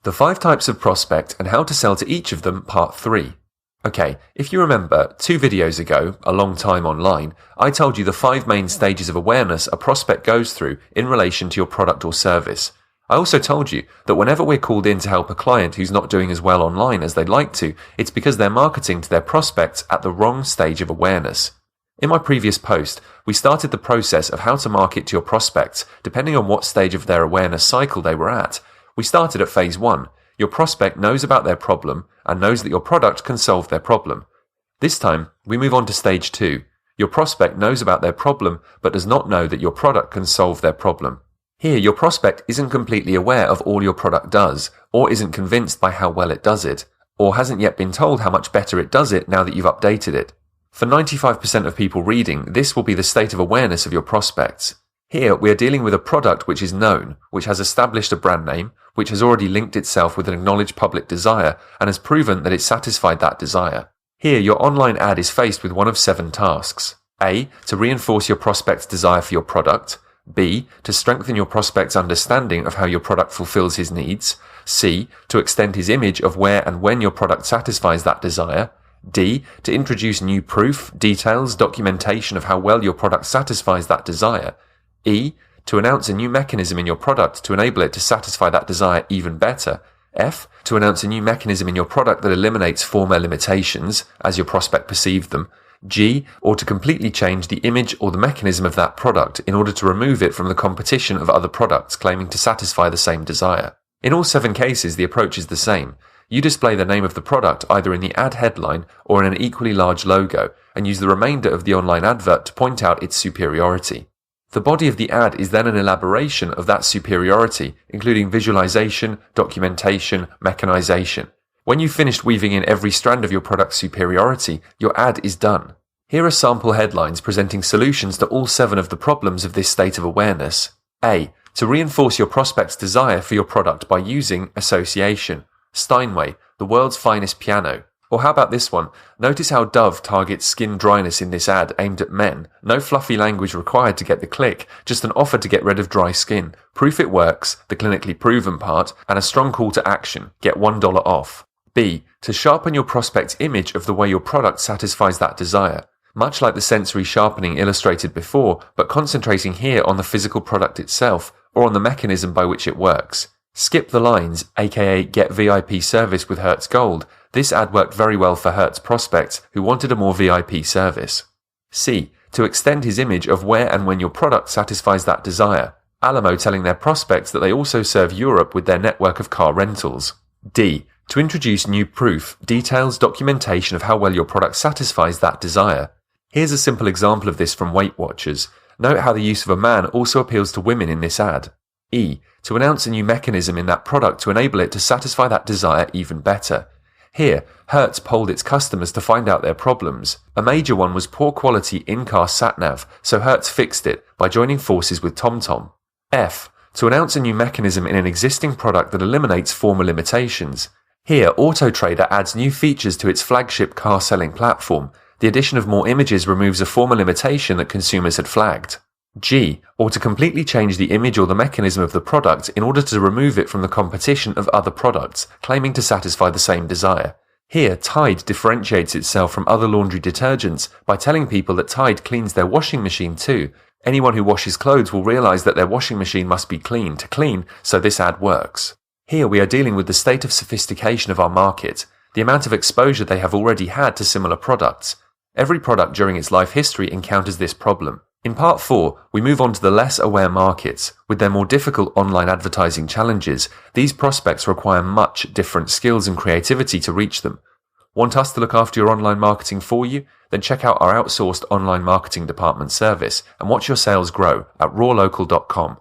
The 5 types of prospect and how to sell to each of them, part 3. Okay, if you remember, 2 videos ago, a long time online, I told you the 5 main stages of awareness a prospect goes through in relation to your product or service. I also told you that whenever we're called in to help a client who's not doing as well online as they'd like to, it's because they're marketing to their prospects at the wrong stage of awareness. In my previous post, we started the process of how to market to your prospects depending on what stage of their awareness cycle they were at. We started at phase 1. Your prospect knows about their problem and knows that your product can solve their problem. This time, we move on to stage 2. Your prospect knows about their problem but does not know that your product can solve their problem. Here, your prospect isn't completely aware of all your product does, or isn't convinced by how well it does it, or hasn't yet been told how much better it does it now that you've updated it. For 95% of people reading, this will be the state of awareness of your prospects. Here, we are dealing with a product which is known, which has established a brand name, which has already linked itself with an acknowledged public desire, and has proven that it satisfied that desire. Here, your online ad is faced with one of 7 tasks. A. To reinforce your prospect's desire for your product. B. To strengthen your prospect's understanding of how your product fulfills his needs. C. To extend his image of where and when your product satisfies that desire. D. To introduce new proof, details, documentation of how well your product satisfies that desire. E. To announce a new mechanism in your product to enable it to satisfy that desire even better. F. To announce a new mechanism in your product that eliminates former limitations, as your prospect perceived them. G. Or to completely change the image or the mechanism of that product in order to remove it from the competition of other products claiming to satisfy the same desire. In all 7 cases, the approach is the same. You display the name of the product either in the ad headline or in an equally large logo, and use the remainder of the online advert to point out its superiority. The body of the ad is then an elaboration of that superiority, including visualization, documentation, mechanization. When you've finished weaving in every strand of your product's superiority, your ad is done. Here are sample headlines presenting solutions to all 7 of the problems of this state of awareness. A. To reinforce your prospect's desire for your product by using association. Steinway, the world's finest piano. Or how about this one? Notice how Dove targets skin dryness in this ad aimed at men. No fluffy language required to get the click, just an offer to get rid of dry skin. Proof it works, the clinically proven part, and a strong call to action. Get $1 off. B. To sharpen your prospect's image of the way your product satisfies that desire. Much like the sensory sharpening illustrated before, but concentrating here on the physical product itself, or on the mechanism by which it works. Skip the lines, aka get VIP service with Hertz Gold. This ad worked very well for Hertz prospects who wanted a more VIP service. C. To extend his image of where and when your product satisfies that desire. Alamo telling their prospects that they also serve Europe with their network of car rentals. D. To introduce new proof, details, documentation of how well your product satisfies that desire. Here's a simple example of this from Weight Watchers. Note how the use of a man also appeals to women in this ad. E. To announce a new mechanism in that product to enable it to satisfy that desire even better. Here, Hertz polled its customers to find out their problems. A major one was poor quality in-car sat-nav, so Hertz fixed it by joining forces with TomTom. F. To announce a new mechanism in an existing product that eliminates former limitations. Here, AutoTrader adds new features to its flagship car-selling platform. The addition of more images removes a former limitation that consumers had flagged. G. Or to completely change the image or the mechanism of the product in order to remove it from the competition of other products, claiming to satisfy the same desire. Here, Tide differentiates itself from other laundry detergents by telling people that Tide cleans their washing machine too. Anyone who washes clothes will realize that their washing machine must be clean to clean, so this ad works. Here we are dealing with the state of sophistication of our market, the amount of exposure they have already had to similar products. Every product during its life history encounters this problem. In part 4, we move on to the less aware markets. With their more difficult online advertising challenges, these prospects require much different skills and creativity to reach them. Want us to look after your online marketing for you? Then check out our outsourced online marketing department service and watch your sales grow at rawlocal.com.